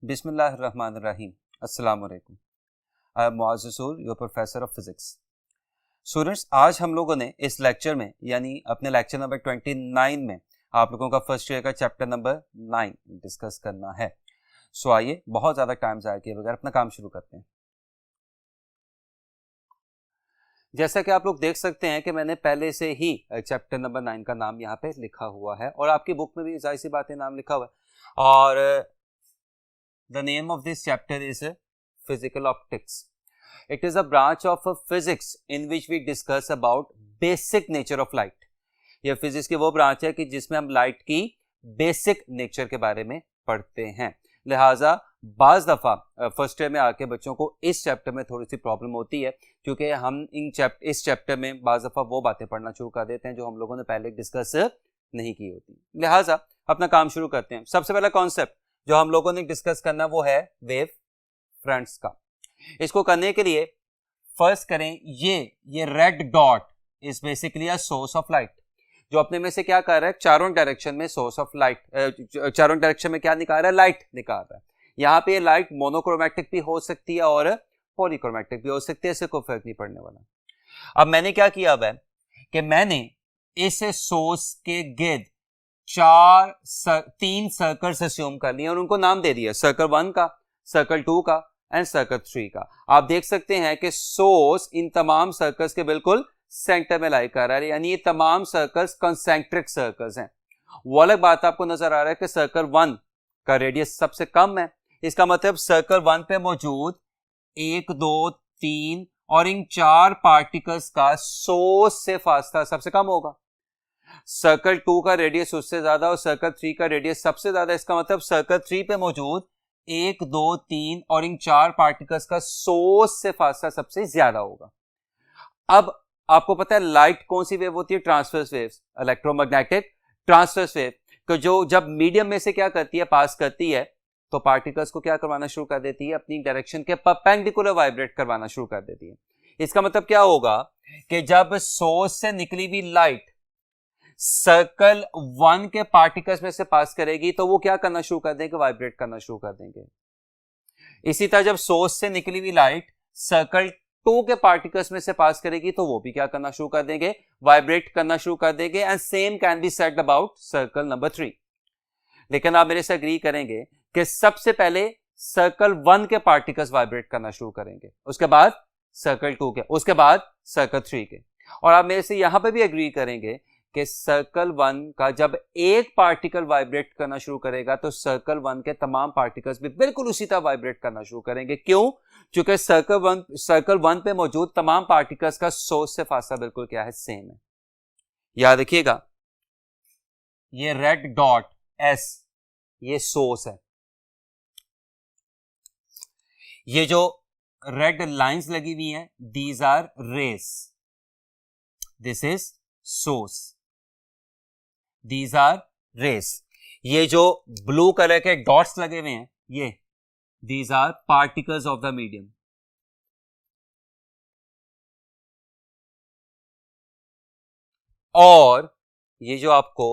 बिस्मिल्लाहिर्रहमानिर्रहीम। अस्सलाम वालेकुम। आई एम मुआज़ रसूल, your professor of physics. Students, आज हम लोगों ने इस लेक्चर में यानी अपने लेक्चर नंबर 29 में आप लोगों का फर्स्ट ईयर का चैप्टर नंबर 9 डिस्कस करना है। सो आइए बहुत ज़्यादा टाइम ज़ाया किए बगैर अपना काम शुरू करते हैं। जैसा कि आप लोग देख सकते हैं कि मैंने पहले से ही चैप्टर नंबर 9 का नाम यहाँ पे लिखा हुआ है और आपकी बुक में भी जाहिर सी बात है नाम लिखा हुआ है। और the name of this chapter is physical optics. It is a branch of physics in which we discuss about basic nature of light. यह फिजिक्स की वो ब्रांच है कि जिसमें हम लाइट की बेसिक नेचर के बारे में पढ़ते हैं। लिहाजा बाज दफ़ा फर्स्ट ईयर में आके बच्चों को इस चैप्टर में थोड़ी सी प्रॉब्लम होती है, क्योंकि हम इस चैप्टर में बाज दफ़ा वो बातें पढ़ना शुरू कर देते हैं जो हम लोगों ने पहले डिस्कस नहीं की होती। लिहाजा अपना काम शुरू करते हैं। सबसे पहला कॉन्सेप्ट जो हम लोगों ने डिस्कस करना वो है वेव फ्रंट्स का। इसको करने के लिए फर्स्ट करें ये red dot is basically a source of light, जो अपने में से क्या कर रहा है, चारों डायरेक्शन में सोर्स ऑफ लाइट, चारों डायरेक्शन में क्या निकाल रहा है, लाइट निकाल रहा है। यहाँ पे लाइट मोनोक्रोमैटिक भी हो सकती है और पॉलीक्रोमैटिक भी हो सकती है, इससे कोई फर्क नहीं पड़ने वाला। अब मैंने क्या किया है कि मैंने इस सोर्स के गिर्द तीन सर्कल्स अस्यूम कर लिए और उनको नाम दे दिया, सर्कल 1 का, सर्कल 2 का एंड सर्कल 3 का। आप देख सकते हैं कि सोर्स इन तमाम सर्कल्स के बिल्कुल सेंटर में लाई कर रहा है, यानी ये तमाम सर्कल्स कंसेंट्रिक सर्कल्स हैं। वो अलग बात आपको नजर आ रहा है कि सर्कल 1 का रेडियस सबसे कम है, इसका मतलब सर्कल 1 पे मौजूद 1 2 3 और इन 4 पार्टिकल्स का सोर्स से फासला सबसे कम होगा। सर्कल 2 का रेडियस उससे ज्यादा और सर्कल 3 का रेडियस सबसे ज्यादा, इसका मतलब सर्कल 3 पे मौजूद 1 2 3 और इन 4 पार्टिकल्स का सोर्स से फासला सबसे ज्यादा होगा। अब आपको पता है लाइट कौन सी वेव होती है, transverse waves, electromagnetic transverse wave, तो जो जब मीडियम में से क्या करती है, पास करती है, तो पार्टिकल्स को क्या करवाना शुरू कर देती है, अपनी डायरेक्शन के परपेंडिकुलर वाइब्रेट करवाना शुरू कर देती है। इसका मतलब क्या होगा कि जब सोर्स से निकली हुई लाइट सर्कल 1 के पार्टिकल्स में से पास करेगी तो वो क्या करना शुरू कर देंगे, वाइब्रेट करना शुरू कर देंगे। इसी तरह जब सोर्स से निकली हुई लाइट सर्कल 2 के पार्टिकल्स में से पास करेगी तो वो भी क्या करना शुरू कर देंगे, वाइब्रेट करना शुरू कर देंगे। And same can be said about circle number 3। लेकिन आप मेरे से एग्री करेंगे कि सबसे पहले सर्कल 1 के पार्टिकल्स वाइब्रेट करना शुरू करेंगे, उसके बाद सर्कल 2 के, उसके बाद सर्कल 3 के। और आप मेरे से यहां पर भी एग्री करेंगे कि सर्कल 1 का जब एक पार्टिकल वाइब्रेट करना शुरू करेगा तो सर्कल 1 के तमाम पार्टिकल्स भी बिल्कुल उसी तरह वाइब्रेट करना शुरू करेंगे। क्यों? क्योंकि सर्कल 1 पे मौजूद तमाम पार्टिकल्स का सोर्स से फासला बिल्कुल क्या है, सेम है। याद रखिएगा, ये रेड डॉट एस ये सोर्स है, ये जो रेड लाइंस लगी हुई हैं these are rays, this is source, these are rays. ये जो ब्लू कलर के डॉट्स लगे हुए हैं ये these are particles of the medium. और ये जो आपको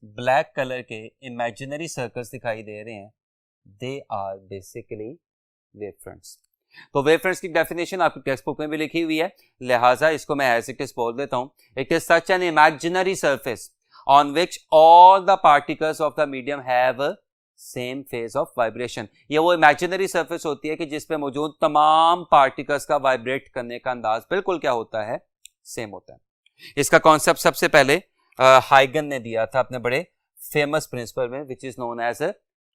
ब्लैक कलर के इमेजिनरी सर्कल्स दिखाई दे रहे हैं they are basically wave fronts. तो वेव फ्रंट्स की डेफिनेशन आपकी टेक्स्ट बुक में भी लिखी हुई है, लिहाजा इसको मैं एज इट इज बोल देता हूं। It is such an imaginary surface on which all the particles of the medium have a same phase of vibration। ये वो imaginary surface होती है कि जिसपे मौजूद तमाम particles का वाइब्रेट करने का अंदाज बिल्कुल क्या होता है, सेम होता है। इसका कॉन्सेप्ट सबसे पहले हाइगन ने दिया था अपने बड़े फेमस प्रिंसिपल में, विच इज नोन एज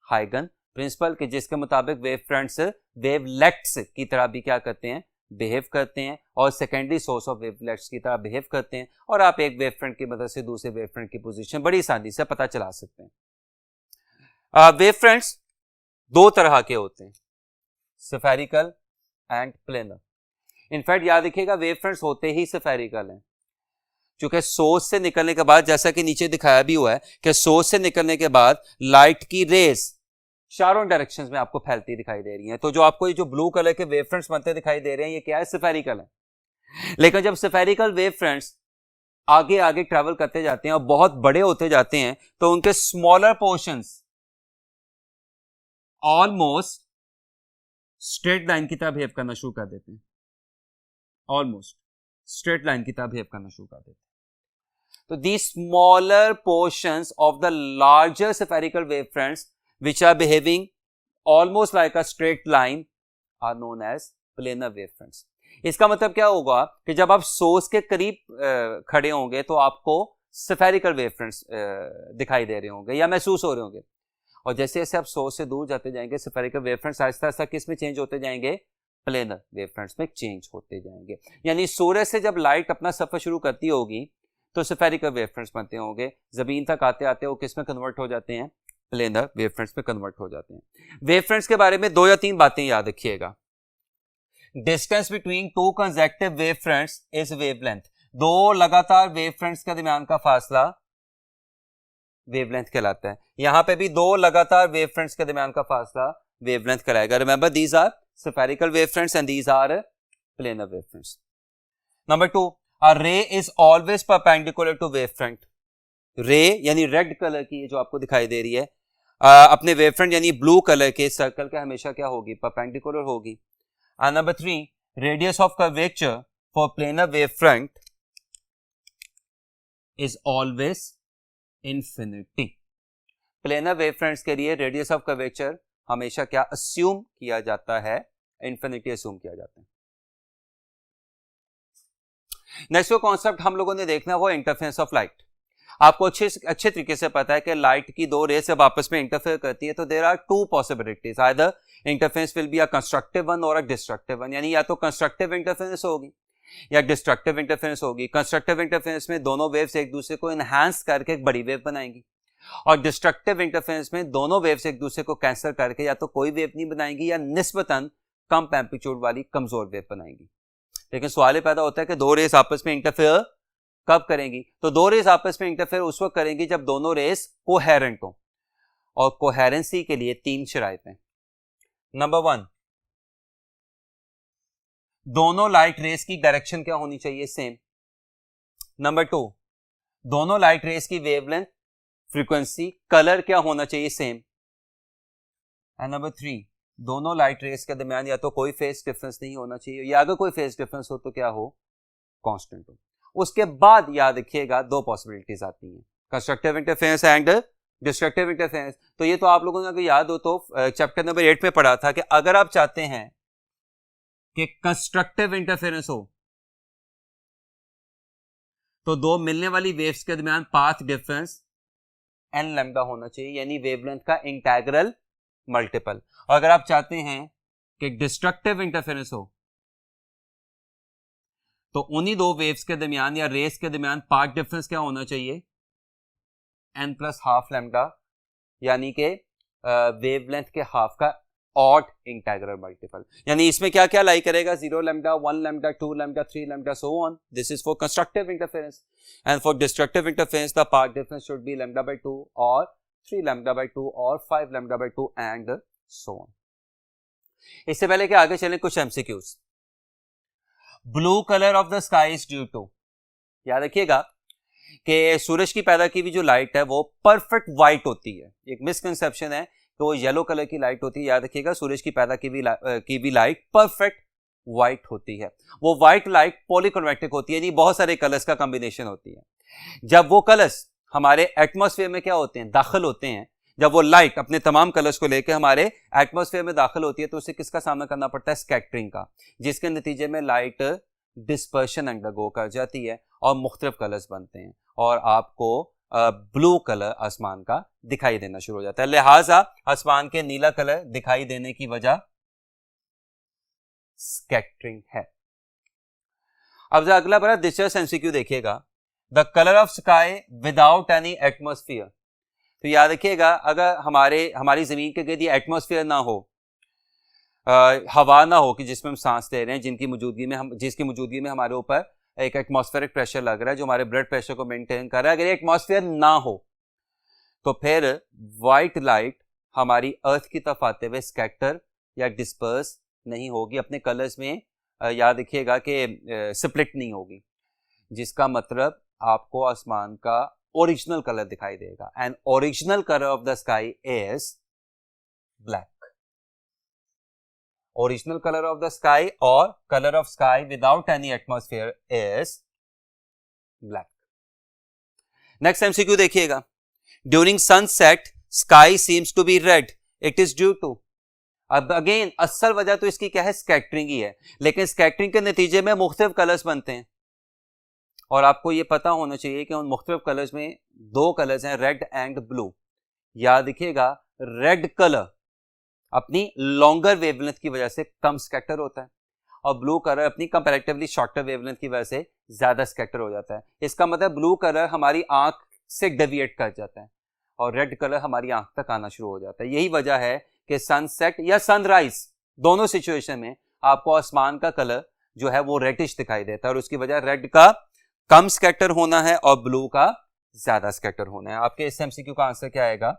हाइगन प्रिंसिपल, कि जिसके मुताबिक वेव फ्रंट्स वेवलेट्स की तरह भी क्या करते हैं, बिहेव करते हैं और सेकेंडरी सोर्स ऑफ वेवलेट्स की तरह बिहेव करते हैं। और आप एक वेव फ्रंट की मदद से दूसरे वेव फ्रंट की पोजीशन बड़ी आसानी से पता चला सकते हैं। वेव फ्रंट्स दो तरह के होते हैं, स्फेरिकल एंड प्लेनर। इनफैक्ट याद रखिएगा वेव फ्रंट्स होते ही स्फेरिकल हैं, क्योंकि सोर्स से निकलने के बाद, जैसा कि नीचे दिखाया भी हुआ है कि सोर्स से निकलने के बाद लाइट की रेस चारों डायरेक्शंस में आपको फैलती दिखाई दे रही है। तो जो आपको ये जो ब्लू कलर के वेव फ्रंट्स बनते दिखाई दे रहे हैं ये क्या है, स्फेरिकल है। लेकिन जब स्फेरिकल वेव फ्रंट्स आगे आगे ट्रैवल करते जाते हैं और बहुत बड़े होते जाते हैं तो उनके smaller portions almost straight line की तरह बिहेव करना शुरू कर देते हैं, ऑलमोस्ट स्ट्रेट लाइन की तरह बिहेव करना शुरू कर देते हैं. तो the smaller portions of the larger spherical wave fronts which are behaving almost like a straight line are known as planar wave fronts. इसका मतलब क्या होगा कि जब आप सोर्स के करीब खड़े होंगे तो आपको स्फेरिकल वेव फ्रंट्स दिखाई दे रहे होंगे या महसूस हो रहे होंगे, और जैसे जैसे आप सोर्स से दूर जाते जाएंगे spherical wave fronts Aahista Aahista किस में चेंज होते जाएंगे, प्लेनर वेव फ्रंट्स में चेंज होते जाएंगे. यानी सूरज से जब लाइट अपना सफर शुरू करती होगी तो स्फेरिकल वेव फ्रंट्स बनते होंगे, जमीन तक आते आते वो किस में कन्वर्ट हो जाते हैं, प्लेनर वेव फ्रंट्स में कन्वर्ट हो जाते हैं. वेव फ्रंट्स के बारे में 2 या 3 बातें याद रखिएगा. Distance between 2 consecutive wave fronts is wavelength. 2 लगातार वेव फ्रंट्स के दरमियान का फासला वेवलेंथ कहलाता है. यहां पे भी 2 लगातार वेव फ्रंट्स के दरमियान का फासला वेवलेंथ कहलाएगा. Remember these are spherical wave fronts and these are planar wave fronts. Number 2, a ray is always perpendicular to wave front. Ray यानी रेड कलर की जो आपको दिखाई दे रही है अपने वेव फ्रंट यानी ब्लू कलर के सर्कल का हमेशा क्या होगी, परपेंडिकुलर होगी. Number 3, radius of curvature for planar wave front is always infinity. Planar wave fronts के लिए रेडियस ऑफ कर्वेचर हमेशा क्या अस्यूम किया जाता है, इंफिनिटी अस्यूम किया जाता है. नेक्स्ट जो कॉन्सेप्ट हम लोगों ने देखना वो इंटरफेरेंस ऑफ लाइट. आपको अच्छे तरीके से पता है कि लाइट की 2 रेस जब आपस में इंटरफेयर करती है तो there are 2 possibilities, either interference will be a constructive one और अ डिस्ट्रक्टिव वन. यानी या तो कंस्ट्रक्टिव इंटरफेरेंस होगी या डिस्ट्रक्टिव इंटरफेरेंस होगी. कंस्ट्रक्टिव इंटरफेरेंस में दोनों वेव्स एक दूसरे को एनहांस करके एक बड़ी वेव बनाएंगी, और डिस्ट्रक्टिव इंटरफेरेंस में दोनों वेव्स एक दूसरे को कैंसिल करके या तो कोई वेव नहीं बनाएंगी या निस्बतन कम एम्पलीट्यूड वाली कमजोर वेव बनाएंगी. लेकिन सवाल पैदा होता है कि 2 रेस आपस में इंटरफेयर कब करेंगी. तो 2 रेस आपस में इंटरफेयर उस वक्त करेंगी जब दोनों रेस कोहेरेंट हो, और कोहेरेंसी के लिए 3 शराइत हैं. नंबर 1, दोनों लाइट रेस की डायरेक्शन क्या होनी चाहिए, सेम. नंबर 2, दोनों लाइट रेस की वेवलेंथ, फ्रीक्वेंसी, कलर क्या होना चाहिए, सेम. एंड नंबर 3, दोनों लाइट रेस के दरमियान या तो कोई फेज डिफरेंस नहीं होना चाहिए, या अगर कोई फेज डिफरेंस हो तो क्या हो, कांस्टेंट हो. उसके बाद याद रखिएगा 2 पॉसिबिलिटीज आती हैं, constructive interference and destructive interference. तो ये तो आप लोगों ने अगर याद हो तो चैप्टर नंबर 8 में पढ़ा था कि अगर आप चाहते हैं कि कंस्ट्रक्टिव इंटरफेरेंस हो तो 2 मिलने वाली वेव्स के दरमियान पाथ डिफरेंस n लैम्डा होना चाहिए, यानी वेवलेंथ का इंटीग्रल मल्टीपल. और अगर आप चाहते हैं कि डिस्ट्रक्टिव इंटरफेरेंस हो तो उन्हीं 2 वेव्स के दरमियान या रेस के दरमियान पाथ डिफरेंस क्या होना चाहिए, n प्लस हाफ लैम्डा, यानी कि वेवलेंथ के हाफ का ऑड इंटीग्रल मल्टीपल. यानी इसमें क्या क्या लाई करेगा, 0 lambda, 1 lambda, 2 lambda, 3 lambda, so on. This is for constructive interference. And for destructive interference the path difference should be lambda by 2 और 3 लैम्डा बाय 2 और 5 lambda by 2 and so on. इससे पहले कि आगे चलें कुछ MCQs. Blue colour of the sky is due to, याद रखिएगा कि सूरज की पैदा की हुई जो लाइट है वो परफेक्ट व्हाइट होती है. एक मिसकंसेप्शन है कि वो येलो कलर की लाइट होती है. याद रखिएगा सूरज की पैदा की हुई लाइट परफेक्ट व्हाइट होती है. वो व्हाइट लाइट पॉलीकॉन्वेक्टिक होती है, यानी बहुत सारे कलर्स का कॉम्बिनेशन होती है. जब वो कलर्स हमारे एटमॉस्फेयर में क्या होते हैं, दाखिल होते हैं, जब वो लाइट अपने तमाम कलर्स को लेकर हमारे एटमॉस्फेयर में दाखिल होती है तो उसे किसका सामना करना पड़ता है, स्कैटरिंग का, जिसके नतीजे में लाइट डिस्पर्शन अंडरगो कर जाती है और मुख्तलिफ कलर्स बनते हैं और आपको ब्लू कलर आसमान का दिखाई देना शुरू हो जाता है. लिहाजा आसमान के नीला कलर दिखाई देने की वजह स्कैटरिंग है. अब अगला बड़ा दिलचस्प एमसीक्यू देखिएगा, the colour of sky without any atmosphere. तो याद रखिएगा अगर हमारी जमीन के गिर्द एटमॉस्फेयर ना हो, हवा ना हो कि जिसमें हम सांस ले रहे हैं, जिसकी मौजूदगी में हमारे ऊपर एक एटमॉस्फेरिक प्रेशर लग रहा है जो हमारे ब्लड प्रेशर को मेंटेन कर रहा है, अगर एटमॉस्फेयर ना हो तो फिर व्हाइट लाइट हमारी अर्थ की तरफ आते हुए स्कैटर या डिस्पर्स नहीं होगी, अपने कलर्स में याद रखिएगा कि स्प्लिट नहीं होगी, जिसका मतलब आपको आसमान का ओरिजिनल कलर दिखाई देगा. And original colour of the sky is black. Original colour of the sky और colour of sky without any atmosphere is black. Next MCQ देखिएगा, during sunset sky seems to be red, it is due to. अब again असल वजह तो इसकी क्या है, scattering ही है, लेकिन स्कैटरिंग के नतीजे में मुख्तलिफ कलर्स बनते हैं और आपको ये पता होना चाहिए कि उन मुख्तलिफ कलर्स में दो कलर्स हैं, रेड एंड ब्लू। याद रखिएगा, रेड कलर अपनी लॉन्गर वेवलेंथ की वजह से कम स्कैटर होता है और ब्लू कलर अपनी कंपैरेटिवली शॉर्टर वेवलेंथ की वजह से ज्यादा स्कैटर हो जाता है। इसका मतलब ब्लू कलर हमारी आंख से डेविएट कर जाता है और रेड कलर हमारी आंख तक आना शुरू हो जाता है। यही वजह है कि सनसेट या सनराइज दोनों सिचुएशन में आपको आसमान का कलर जो है वो रेडिश दिखाई देता है और उसकी वजह रेड का कम स्कैटर होना है और ब्लू का ज्यादा स्कैटर होना है। आपके इस एमसीक्यू का आंसर क्या आएगा,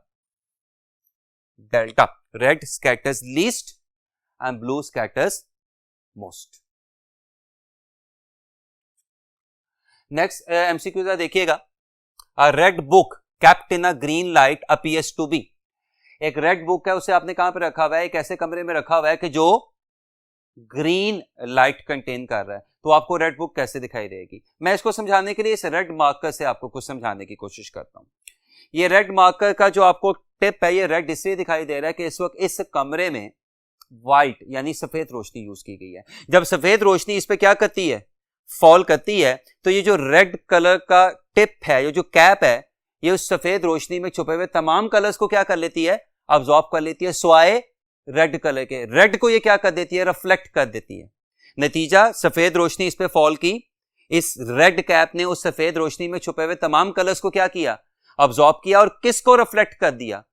delta. Red scatters least and blue scatters most. Next MCQ देखिएगा, a red book kept in a green light appears to be. एक रेड बुक है, उसे आपने कहां पे रखा हुआ है, एक ऐसे कमरे में रखा हुआ है कि जो ग्रीन लाइट कंटेन कर रहा है, तो आपको रेड बुक कैसे दिखाई देगी। मैं इसको समझाने के लिए इस रेड मार्कर से आपको कुछ समझाने की कोशिश करता हूं। ये रेड मार्कर का जो आपको टिप है, ये रेड इसलिए दिखाई दे रहा है कि इस वक्त इस कमरे में व्हाइट यानी सफेद रोशनी यूज की गई है। जब सफेद रोशनी इस पे क्या करती है, फॉल करती है, तो ये जो रेड कलर का टिप है, ये जो कैप है, ये उस सफेद रोशनी में छुपे हुए तमाम कलर्स को क्या कर लेती है, अब्सॉर्ब कर लेती है, स्वाए रेड कलर के। रेड को ये क्या कर देती है, रिफ्लेक्ट कर देती है। नतीजा, सफेद रोशनी इस पे फॉल की, इस रेड कैप ने उस सफेद रोशनी में छुपे हुए तमाम कलर्स को क्या किया, अब्सॉर्ब किया और किसको रिफ्लेक्ट कर दिया,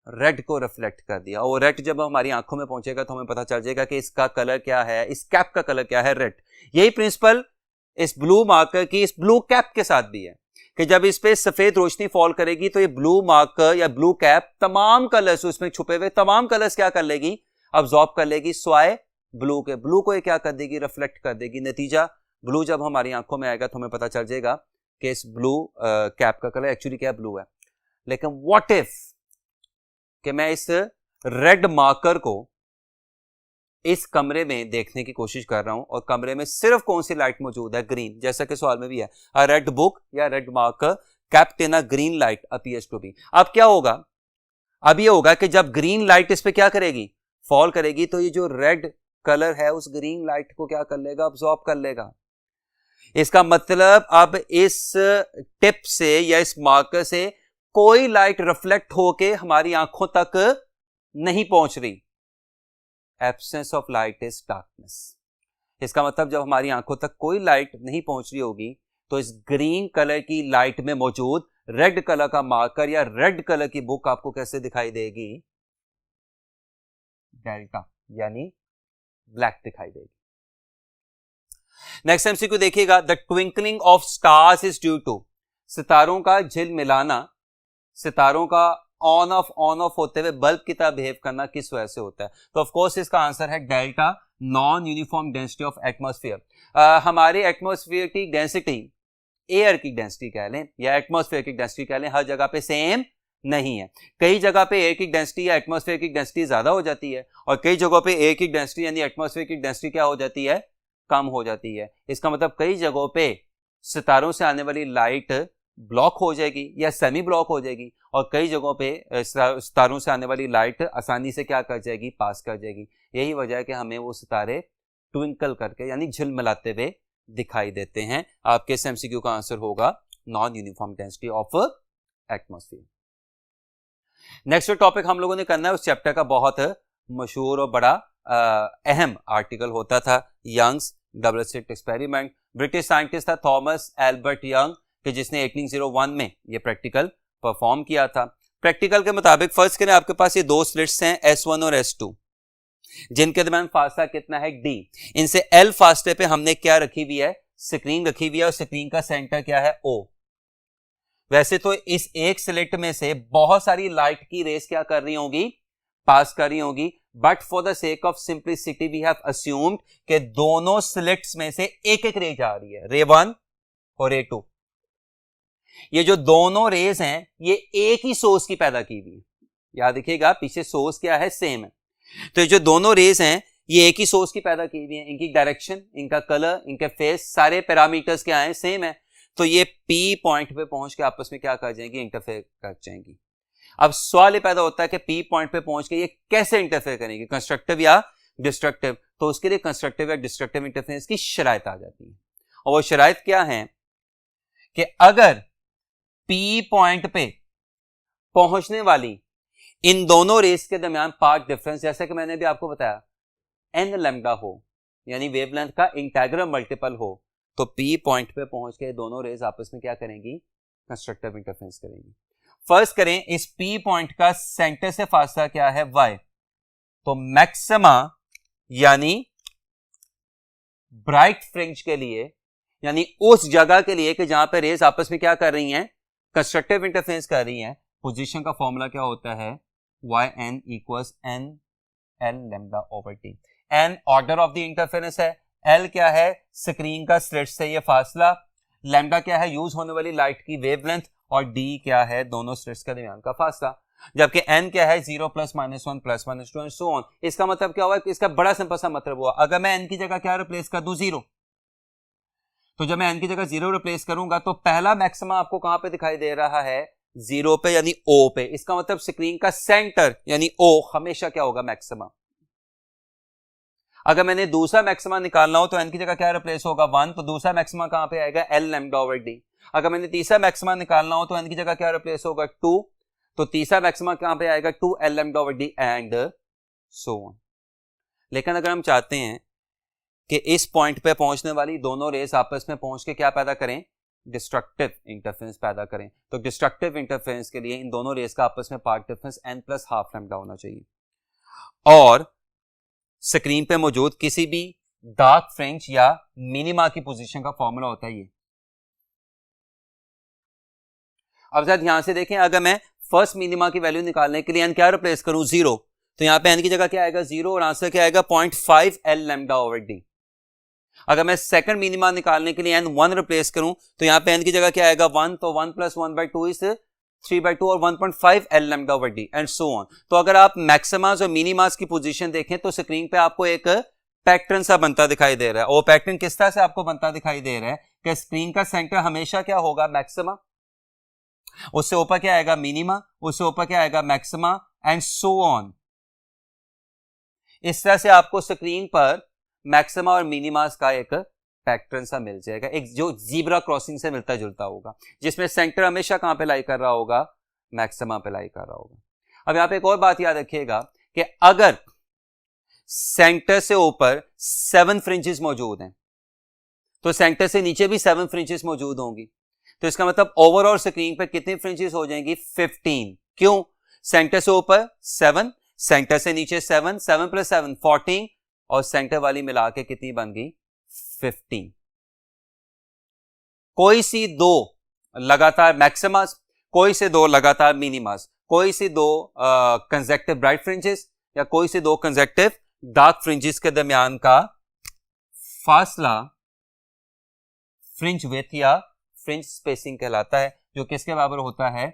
रेड को रिफ्लेक्ट कर दिया। और रेड जब हमारी आंखों में पहुंचेगा तो हमें पता चल जाएगा कि इसका कलर क्या है, इस कैप का कलर क्या है, रेड। यही प्रिंसिपल इस ब्लू मार्कर की इस ब्लू कैप के साथ भी है कि जब इस पे सफेद रोशनी फॉल करेगी तो ये ब्लू मार्कर या ब्लू कैप तमाम कलर्स, उसमें छुपे हुए तमाम कलर्स क्या कर लेगी, अब्सॉर्ब कर लेगी, स्वाए ब्लू के। ब्लू को ये क्या कर देगी, रिफ्लेक्ट कर देगी। नतीजा, ब्लू जब हमारी आंखों में आएगा तो हमें पता चल जाएगा कि इस ब्लू कैप का कलर एक्चुअली क्या ब्लू है। लेकिन व्हाट इफ कि मैं इस रेड मार्कर को इस कमरे में देखने की कोशिश कर रहा हूं और कमरे में सिर्फ कौन सी लाइट मौजूद है, ग्रीन, जैसा कि सवाल में भी है, अ रेड बुक या red marker kept in a green light appears to be. अब क्या होगा, अब ये होगा कि जब ग्रीन लाइट इस पे क्या करेगी, फॉल करेगी, तो ये जो रेड कलर है उस ग्रीन लाइट को क्या कर लेगा, अब्सॉर्ब कर लेगा। इसका मतलब अब इस टिप से या इस मार्कर से कोई लाइट रिफ्लेक्ट होके हमारी आंखों तक नहीं पहुंच रही। Absence of light is darkness. इसका मतलब जब हमारी आंखों तक कोई लाइट नहीं पहुंच रही होगी तो इस ग्रीन कलर की लाइट में मौजूद रेड कलर का मार्कर या रेड कलर की बुक आपको कैसे दिखाई देगी, डेल्टा यानी ब्लैक दिखाई देगी। नेक्स्ट एमसीक्यू देखिएगा, the twinkling of stars is due to. सितारों का झिलमिलाना, सितारों का ऑन ऑफ होते हुए बल्ब की तरह बिहेव करना किस वजह से होता है, तो ऑफ कोर्स इसका आंसर है delta, non uniform density of atmosphere. हमारे एटमॉस्फेयर की डेंसिटी, एयर की डेंसिटी कह लें या एटमॉस्फेयर की डेंसिटी कह लें, हर जगह पे सेम नहीं है। कई जगह पे एयर की डेंसिटी या एटमॉस्फेयर की डेंसिटी ज्यादा हो जाती है और कई जगहों पे एयर की डेंसिटी यानी एटमॉस्फेयर की डेंसिटी क्या हो जाती है, कम हो जाती है। इसका मतलब कई जगहों पे सितारों से आने वाली लाइट ब्लॉक हो जाएगी या सेमी ब्लॉक हो जाएगी और कई जगहों पे सितारों से आने वाली लाइट आसानी से क्या कर जाएगी, पास कर जाएगी। यही वजह है कि हमें वो सितारे ट्विंकल करके यानी झिलमिलाते हुए दिखाई देते हैं। आपके इस एमसीक्यू का आंसर होगा non uniform density of atmosphere. Next topic हम लोगों ने करना है उस चैप्टर का बहुत मशहूर और बड़ा अहम आर्टिकल होता था, Young's double slit experiment. British scientist था थॉमस एल्बर्ट यंग कि जिसने 1801 में ये प्रैक्टिकल परफॉर्म किया था। प्रैक्टिकल के मुताबिक फर्स्ट करें, आपके पास ये दो स्लिट्स हैं S1 और S2 जिनके दरमियान फासला कितना है D। इनसे L फासले पे हमने क्या रखी हुई है, स्क्रीन रखी हुई है और स्क्रीन का सेंटर क्या है O। वैसे तो इस एक स्लिट में से बहुत सारी लाइट की रेस क्या कर रही होगी, पास कर रही होगी, but for the sake of simplicity we have assumed कि दोनों स्लिट्स में से एक एक रे जा रही है, रे 1 और रे 2। ये जो दोनों रेज हैं ये एक ही सोर्स की पैदा की हुई है। याद रखिएगा, पीछे सोर्स क्या है, सेम है। तो ये जो दोनों रेज हैं ये एक ही सोर्स की पैदा की हुई है, इनकी डायरेक्शन, इनका कलर, इनके फेस, सारे पैरामीटर्स क्या हैं, सेम है। तो ये पी पॉइंट पे पहुंच के आपस में क्या कर जाएंगी, इंटरफेयर कर जाएंगी। अब सवाल ये पैदा होता है कि पी पॉइंट पे पहुंच के ये कैसे इंटरफेयर करेंगे, कंस्ट्रक्टिव या डिस्ट्रक्टिव। तो उसके लिए कंस्ट्रक्टिव या डिस्ट्रक्टिव इंटरफेरेंस की शराइत आ जाती है, और वो शराइत क्या है कि अगर पी पॉइंट पे पहुंचने वाली इन दोनों रेस के दरमियान पाथ डिफरेंस, जैसे कि मैंने भी आपको बताया, एन लैम्डा हो, यानी वेवलेंथ का इंटीग्रल मल्टीपल हो, तो पी पॉइंट पे पहुंच के दोनों रेस आपस में क्या करेंगी, कंस्ट्रक्टिव इंटरफेरेंस करेंगी। फर्स्ट करें, इस पी पॉइंट का सेंटर से फासला क्या है, y। तो मैक्सिमा यानी ब्राइट फ्रिंज के लिए, यानी उस जगह के लिए कि जहां पे रेस आपस में क्या कर रही हैं, कंस्ट्रक्टिव इंटरफेरेंस कर रही हैं, पोजीशन का फॉर्मूला क्या होता है, yn equals n l lambda over t। n order of the interference है, l क्या है, स्क्रीन का स्लिट से ये फासला, लैम्डा क्या है, यूज होने वाली लाइट की वेवलेंथ, और d क्या है, दोनों स्लिट्स के दरमियान का फासला, जबकि n क्या है, 0 plus -1 plus -2 and so on. इसका मतलब क्या हुआ, इसका बड़ा सिंपल सा मतलब हुआ, अगर मैं n की जगह क्या रिप्लेस कर दूं, 0, तो जब मैं n की जगह 0 रिप्लेस करूंगा तो पहला मैक्सिमा आपको कहां पे दिखाई दे रहा है, 0 पे, यानी O पे। इसका मतलब स्क्रीन का सेंटर यानी O हमेशा क्या होगा, मैक्सिमा। अगर मैंने दूसरा मैक्सिमा निकालना हो तो n की जगह क्या रिप्लेस होगा, 1, तो दूसरा मैक्सिमा कहां पे आएगा, l लैम्डा ओवर d। अगर मैंने तीसरा मैक्सिमा निकालना हो तो n की जगह क्या रिप्लेस होगा, 2, तो तीसरा मैक्सिमा कहां पे आएगा, 2 l lambda over d and so on. लेकिन अगर हम चाहते हैं कि इस पॉइंट पे पहुंचने वाली दोनों रेस आपस में पहुंच के क्या पैदा करें, डिस्ट्रक्टिव इंटरफेरेंस पैदा करें, तो डिस्ट्रक्टिव इंटरफेरेंस के लिए इन दोनों रेस का आपस में path difference n plus half lambda होना चाहिए, और स्क्रीन पे मौजूद किसी भी डार्क फ्रिंज या मिनिमा की पोजीशन का फॉर्मूला होता है ये। अब जरा ध्यान से देखें, अगर मैं फर्स्ट मिनिमा की वैल्यू निकालने के लिए n क्या रिप्लेस करूं, 0, तो यहां पे n की जगह क्या आएगा, 0, और आंसर क्या आएगा, 0.5 l लैम्डा ओवर d। अगर मैं सेकंड मिनिमा निकालने के लिए n 1 रिप्लेस करूं तो यहां पे n की जगह क्या आएगा, 1, तो 1 प्लस 1/2 इज 3/2 और 1.5 l lambda over d and so on. तो अगर आप मैक्सिमास और मिनिमास की पोजीशन देखें तो स्क्रीन पे आपको एक पैटर्न सा बनता दिखाई दे रहा है, और पैटर्न किस तरह से आपको बनता दिखाई दे रहा है कि स्क्रीन का सेंटर हमेशा क्या होगा, मैक्सिमा, उससे ऊपर क्या आएगा, मिनिमा, उससे ऊपर क्या आएगा, मैक्सिमा एंड सो ऑन। इस तरह से आपको स्क्रीन पर मैक्सिमा और मिनिमास का एक पैटर्न सा मिल जाएगा, एक जो जीब्रा क्रॉसिंग से मिलता जुलता होगा, जिसमें सेंटर हमेशा कहां पे लाई कर रहा होगा, मैक्सिमा पे लाई कर रहा होगा। अब यहां पे एक और बात याद रखिएगा कि अगर सेंटर से ऊपर 7 फ्रिंजेस मौजूद हैं तो सेंटर से नीचे भी 7 फ्रिंजेस मौजूद होंगी, तो इसका मतलब ओवरऑल स्क्रीन पर कितनी फ्रिंजेस हो जाएंगी, 15। क्यों, सेंटर से ऊपर 7, सेंटर से नीचे 7, 7 प्लस 7 14, और सेंटर वाली मिला के कितनी बन गई, 15। कोई सी दो लगातार मैक्सिमास, कोई से दो लगातार मिनिमास, कोई सी दो कंसेक्टिव ब्राइट फ्रिंजेस या कोई से दो कंसेक्टिव डार्क फ्रिंजेस के दरमियान का फासला फ्रिंज विड्थ या फ्रिंज स्पेसिंग कहलाता है, जो किसके बराबर होता है,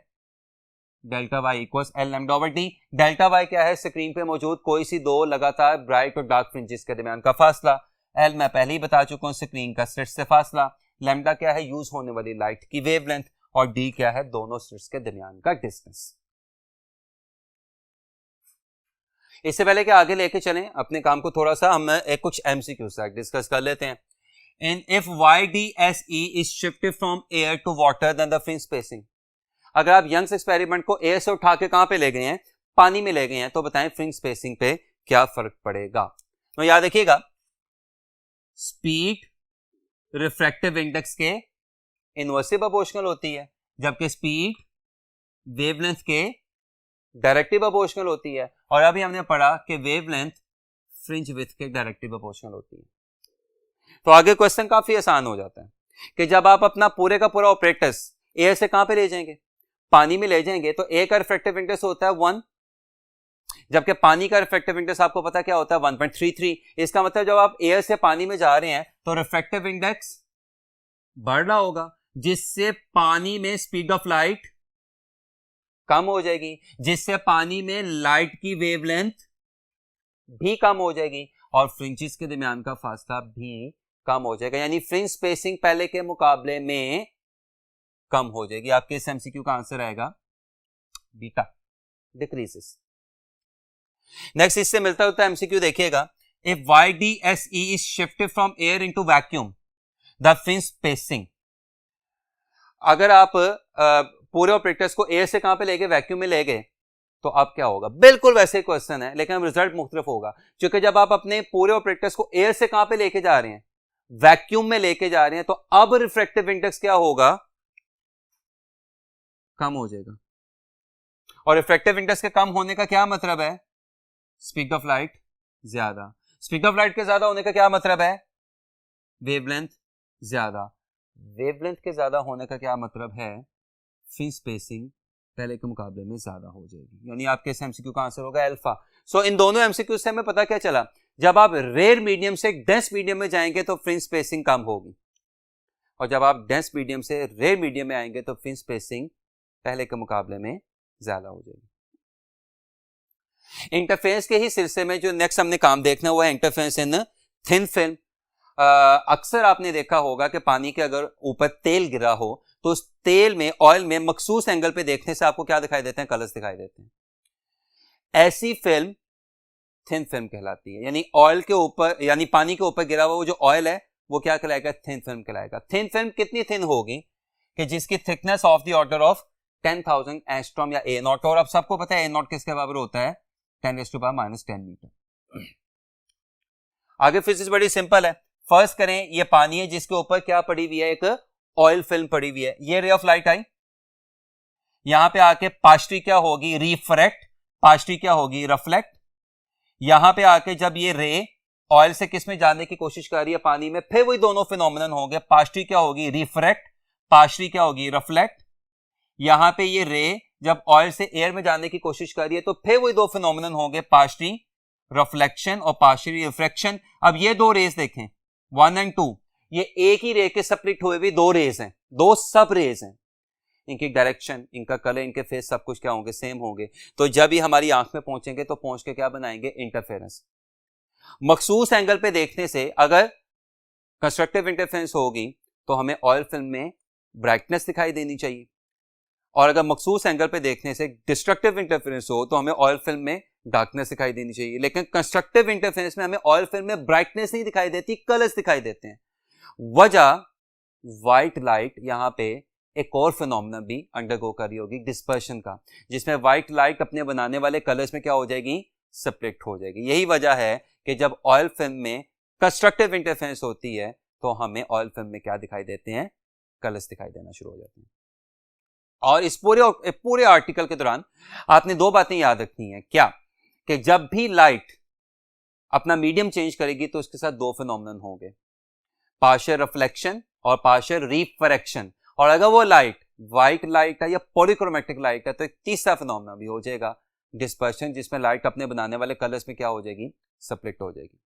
delta y equals L lambda over D. Delta y क्या है, स्क्रीन पे मौजूद कोई सी दो लगातार ब्राइट और डार्क फ्रिंजेस के दरमियान का फासला। एल मैं पहले ही बता चुका हूं, स्क्रीन का स्लिट से फासला। लैम्डा क्या है, यूज होने वाली लाइट की वेवलेंथ, और डी क्या है, दोनों स्लिट्स के दरमियान का डिस्टेंस। इससे पहले कि आगे लेके चलें अपने काम को, थोड़ा सा हम एक कुछ एमसीक्यू से डिस्कस कर लेते हैं। In if YDSE is shifted from air to water then the fringe spacing. अगर आप यंग्स एक्सपेरिमेंट को एयर से उठा के कहां पे ले गए हैं, पानी में ले गए हैं, तो बताएं फ्रिंज स्पेसिंग पे क्या फर्क पड़ेगा। तो याद रखिएगा, स्पीड रिफ्रैक्टिव इंडेक्स के इनवर्सली प्रोपोर्शनल होती है, जबकि स्पीड वेवलेंथ के डायरेक्टली प्रोपोर्शनल होती है। और अभी हमने पढ़ा कि वेवलेंथ फ्रिंज विड्थ के डायरेक्टली प्रोपोर्शनल होती है। तो आगे क्वेश्चन काफी आसान हो जाता है कि जब आप अपना पूरे का पूरा ऑपरेटस एयर से कहां पे ले जाएंगे, पानी में ले जाएंगे, तो ए का रिफ्रैक्टिव इंडेक्स होता है 1, जबकि पानी का रिफ्रैक्टिव इंडेक्स आपको पता क्या होता है, 1.33। इसका मतलब जब आप एयर से पानी में जा रहे हैं तो रिफ्रैक्टिव इंडेक्स बढ़ रहा होगा, जिससे पानी में स्पीड ऑफ लाइट कम हो जाएगी, जिससे पानी में लाइट की वेवलेंथ भी कम हो जाएगी। और फ्रिंजेस के दरमियान का फासला भी कम हो जाएगा, यानी फ्रिंज स्पेसिंग पहले के मुकाबले में कम हो जाएगी। आपके इस एमसीक्यू का आंसर आएगा बीटा, डिक्रीजेस। नेक्स्ट इससे मिलता होता है एमसीक्यू देखिएगा, if YDSE is shifted from air into vacuum the fringe spacing. अगर आप पूरे ऑपरेटर्स को एयर से कहां पे ले गए, वैक्यूम में ले गए, तो अब क्या होगा? बिल्कुल वैसे क्वेश्चन है, लेकिन रिजल्ट मुख्तलिफ होगा, क्योंकि जब आप अपने पूरे ऑपरेटर्स को एयर से कहां पे लेके जा रहे हैं, वैक्यूम में लेके जा रहे हैं, तो अब रिफ्रैक्टिव इंडेक्स क्या होगा? कम हो जाएगा। और रिफ्रैक्टिव इंडेक्स के कम होने का क्या मतलब है? स्पीड ऑफ लाइट ज्यादा। स्पीड ऑफ लाइट के ज्यादा होने का क्या मतलब है? वेवलेंथ ज्यादा। वेवलेंथ के ज्यादा होने का क्या मतलब है? फ्रिंज स्पेसिंग पहले के मुकाबले में ज्यादा हो जाएगी, यानी आपके इस एमसीक्यू का आंसर होगा अल्फा। सो इन दोनों एमसीक्यू से हमें पता क्या चला, जब आप रेयर मीडियम से डेंस मीडियम में जाएंगे तो फ्रिंज स्पेसिंग कम होगी, और जब आप डेंस मीडियम से रेयर मीडियम में आएंगे तो फ्रिंज स्पेसिंग पहले के मुकाबले में ज्यादा हो जाएगी। इंटरफेरेंस के ही सिलसिले में जो नेक्स्ट हमने काम देखना हुआ है इंटरफेरेंस इन थिन फिल्म। अक्सर आपने देखा होगा कि पानी के अगर ऊपर तेल गिरा हो तो उस तेल में, ऑयल में मखसूस एंगल पे देखने से आपको क्या दिखाई देते हैं? कलर्स दिखाई देते हैं। ऐसी फिल्म थिन फिल्म कहलाती है, यानी ऑयल के ऊपर, यानी पानी के ऊपर गिरा हुआ वो जो ऑयल है वो क्या कहलाएगा? थिन फिल्म कहलाएगा। थिन फिल्म कितनी थिन होगी कि जिसकी thickness of the order of 10,000 angstrom या A0, और अब सबको पता है A0 किसके बराबर होता है? 10⁻⁻10 मीटर। आगे फिजिक्स बड़ी सिंपल है। फर्स्ट करें, ये पानी है जिसके ऊपर क्या पड़ी हुई है? एक ऑयल फिल्म पड़ी हुई है। ये रे ऑफ लाइट आई, यहां पे आके पार्शियली क्या होगी? रिफ्रैक्ट। पार्शियली क्या होगी? रिफ्लेक्ट। यहां पे आके जब ये रे ऑयल से किस में जाने की कोशिश कर रही है? पानी में। फिर वही दोनों फिनोमिनन होंगे, पार्शियली क्या होगी? रिफ्रैक्ट, पार्शियली क्या होगी? रिफ्लेक्ट। यहां पे ये रे जब ऑयल से एयर में जाने की कोशिश कर रही है तो फिर वही दो फिनोमिनन होंगे, पार्शियली रिफ्लेक्शन और पार्शियली रिफ्रैक्शन। अब ये दो रेस देखें, 1 और 2, ये एक ही रे के स्प्लिट हुए भी दो रेस हैं, दो सब रेस हैं। इनकी डायरेक्शन, इनका कलर, इनके फेस सब कुछ क्या होंगे? सेम होंगे। तो जब ये हमारी आंख में पहुंचेंगे तो पहुंच के क्या बनाएंगे? इंटरफेरेंस। मखसूस एंगल पे देखने से अगर कंस्ट्रक्टिव इंटरफेरेंस होगी तो हमें ऑयल फिल्म में ब्राइटनेस दिखाई देनी चाहिए, और अगर मखसूस एंगल पे देखने से डिस्ट्रक्टिव इंटरफेरेंस हो तो हमें ऑयल फिल्म में डार्कनेस दिखाई देनी चाहिए। लेकिन कंस्ट्रक्टिव इंटरफेरेंस में हमें ऑयल फिल्म में ब्राइटनेस नहीं दिखाई देती, कलर्स दिखाई देते हैं। वजह, व्हाइट लाइट यहां पे एक और फिनोमेना भी अंडरगो कर रही होगी, डिस्पर्शन का, जिसमें व्हाइट लाइट अपने बनाने वाले कलर्स में क्या हो जाएगी? सेपरेट हो जाएगी। यही वजह है कि जब ऑयल फिल्म में कंस्ट्रक्टिव इंटरफेरेंस होती है तो हमें ऑयल फिल्म में क्या दिखाई देते हैं? कलर्स दिखाई देना शुरू हो जाते हैं। और इस पूरे आर्टिकल के दौरान आपने दो बातें याद रखनी है। क्या? कि जब भी लाइट अपना मीडियम चेंज करेगी तो उसके साथ दो फिनोमेनन होंगे, पार्शियल रिफ्लेक्शन और पार्शियल रिफ्रैक्शन। और अगर वो लाइट व्हाइट लाइट है या पॉलीक्रोमेटिक लाइट है तो एक तीसरा फिनोमेना भी हो जाएगा, डिस्पर्शन, जिसमें लाइट अपने बनाने वाले कलर्स में क्या हो जाएगी? स्प्लिट हो जाएगी।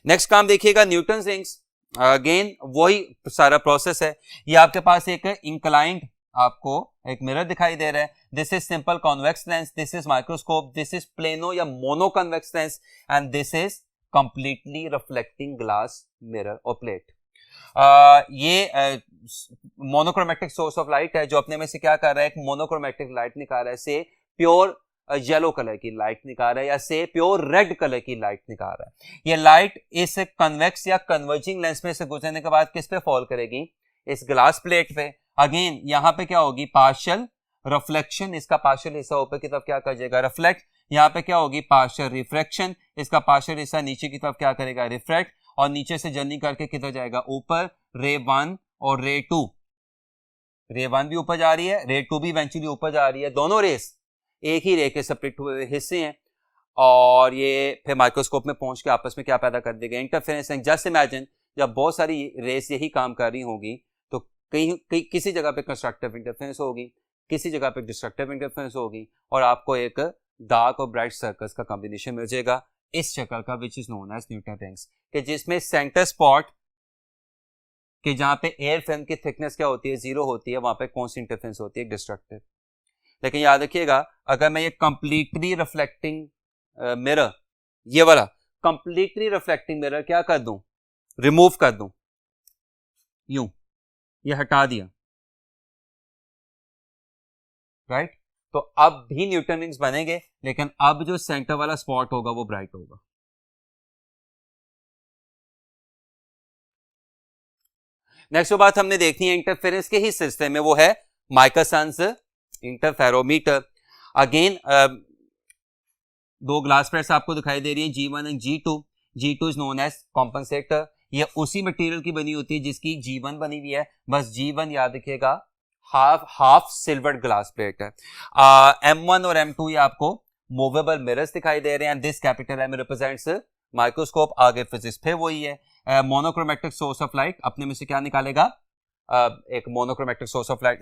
नेक्स्ट काम देखिएगा, न्यूटन रिंग्स। अगेन वही सारा प्रोसेस है। ये आपके पास एक इंक्लाइंड आपको एक मिरर दिखाई दे रहा है। This is simple convex lens, this is microscope, this is plano या mono convex lens, and this is completely reflecting glass mirror और प्लेट। ये मोनोक्रोमेटिक सोर्स ऑफ लाइट है जो अपने में से क्या कर रहा है? एक मोनोक्रोमेटिक लाइट निकाल रहा है, से प्योर येलो कलर की लाइट निकाल रहा है या से प्योर रेड कलर की लाइट निकाल रहा है। ये लाइट इस कन्वेक्स या कन्वर्जिंग लेंस में से गुजरने के बाद किस पे फॉल करेगी? इस ग्लास प्लेट पे। अगेन यहां पे क्या होगी? पार्शियल रिफ्लेक्शन, इसका पार्शियल हिस्सा ऊपर की तरफ क्या कर जाएगा? रिफ्लेक्ट। यहां पे क्या होगी? पार्शियल रिफ्रैक्शन, इसका पार्शियल हिस्सा नीचे की तरफ क्या करेगा? रिफ्रैक्ट, और नीचे से जर्नी करके किधर जाएगा? ऊपर। रे 1 और रे 2, रे 1 भी ऊपर जा रही है, रे 2 भी इवेंचुअली ऊपर जा रही है। दोनों रेस एक ही रे के सेपरेट हुए हिस्से हैं, और ये फिर माइक्रोस्कोप में पहुंच के आपस में क्या पैदा कर देगा? इंटरफेरेंस। जस्ट इमेजिन जब बहुत सारी रेस यही काम कर रही होगी तो कहीं किसी जगह पे कंस्ट्रक्टिव इंटरफेरेंस होगी, किसी जगह पे डिस्ट्रक्टिव इंटरफेरेंस होगी, और आपको एक डार्क और ब्राइट सर्कल्स का कॉम्बिनेशन मिल जाएगा इस शक्ल का, which is known as Newton rings, कि जिसमें सेंटर स्पॉट कि जहां पे एयर फिल्म की थिकनेस क्या होती है? 0 होती है, वहां पे कौन सी इंटरफेरेंस होती है? डिस्ट्रक्टिव। लेकिन याद रखिएगा, अगर मैं ये कंप्लीटली रिफ्लेक्टिंग मिरर, ये वाला कंप्लीटली रिफ्लेक्टिंग मिरर क्या कर दूं, रिमूव कर दूं, यूं, ये हटा दिया, राइट। तो अब भी न्यूटन रिंग्स बनेंगे, लेकिन अब जो सेंटर वाला स्पॉट होगा वो ब्राइट होगा। नेक्स्ट जो बात हमने देखनी है इंटरफेरेंस के ही सिलसिले में, वो है माइकलसन्स इंटरफेरोमीटर। अगेन दो ग्लास प्लेट्स आपको दिखाई दे रही है, G1 and G2। G2 is known as compensator. ये उसी मटेरियल की बनी होती है जिसकी G1 बनी हुई है, बस G1 याद रखिएगा हाफ सिल्वर्ड ग्लास प्लेट है। M1 और M2 ये आपको मूवेबल मिरर्स दिखाई दे रहे हैं। This capital M represents microscope. आगे फिजिक्स फिर वही है। मोनोक्रोमेटिक सोर्स ऑफ लाइट अपने में से क्या निकालेगा, एक monochromatic source of light,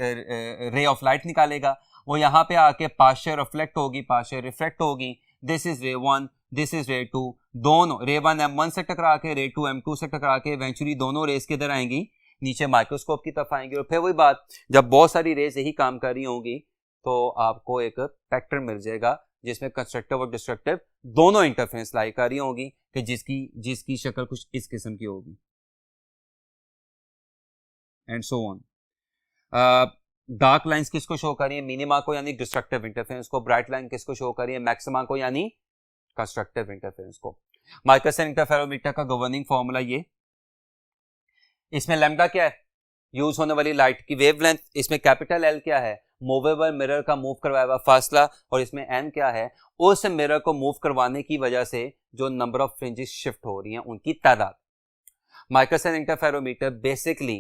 ray of light निकालेगा। वो यहाँ पे आके पार्शियल रिफ्लेक्ट होगी, पार्शियल रिफ्लेक्ट होगी। दिस इज रे 1, दिस इज रे 2, दोनों रे 1 M1 से टकरा के, रे 2 M2 से टकरा के इवेंचुअली दोनों रेस किधर आएंगी, नीचे माइक्रोस्कोप की तरफ आएंगी। और फिर वही बात, जब बहुत सारी रेस यही काम कर रही होंगी तो आपको एक पैटर्न मिल जाएगा जिसमें कंस्ट्रक्टिव और डिस्ट्रक्टिव दोनों इंटरफेरेंस लाई कर रही होंगी, कि जिसकी शक्ल कुछ इस किस्म की होगी, and so on. Dark lines किसको शो कर रही है, मिनिमा को यानी डिस्ट्रक्टिव इंटरफेरेंस को। ब्राइट लाइन किसको शो कर रही है, मैक्सिमा को यानी कंस्ट्रक्टिव इंटरफेरेंस को। माइकलसन इंटरफेरोमीटर का गवर्निंग फॉर्मूला ये, इसमें लैम्डा क्या है, यूज होने वाली लाइट की वेवलेंथ। इसमें कैपिटल एल क्या है, मूवेबल मिरर का मूव करवाया हुआ फासला। और इसमें एन क्या है, उस मिरर को मूव करवाने की वजह से जो नंबर ऑफ फ्रिंजेस शिफ्ट हो रही हैं उनकी तादाद। माइकलसन इंटरफेरोमीटर बेसिकली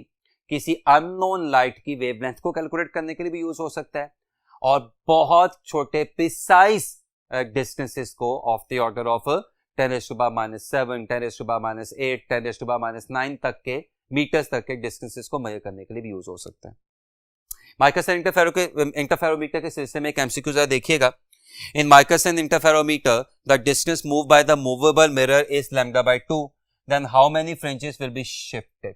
किसी अननोन लाइट की वेवलेंथ को कैलकुलेट करने के लिए भी यूज हो सकता है, और बहुत छोटे प्रिसाइज डिस्टेंसेस को ऑफ द ऑर्डर ऑफ 10⁻⁷, 10⁻⁸, 10⁻⁹ तक के मीटर्स तक के डिस्टेंसेस को मेजर करने के लिए भी यूज हो सकता है। माइकलसन इंटरफेरोमीटर के सिलसिले में एक एमसीक्यू जरा देखिएगा। In Michelson interferometer the distance move by the movable mirror is λ/2, then how many fringes will be shifted.